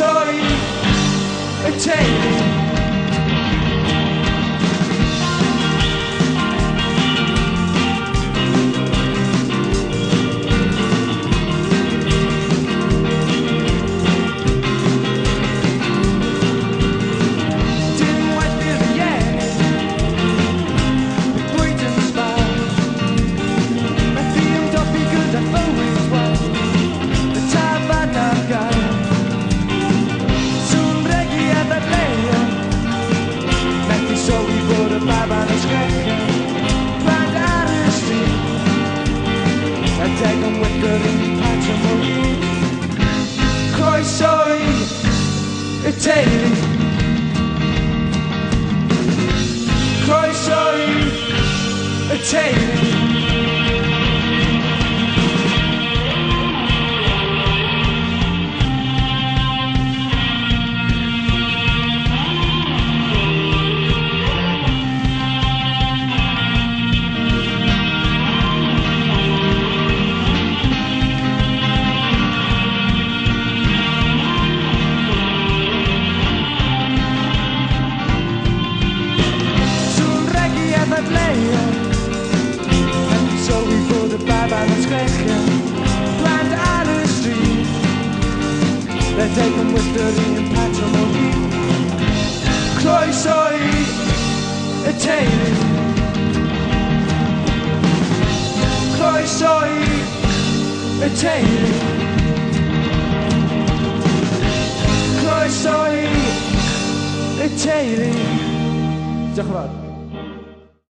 Croeso i y teulu. Croeso i y teulu. Croeso i y teulu. They're taken with dirty and patrimony. Croeso i y teulu. Croeso i y teulu. Croeso i y teulu. Diolch yn fawr.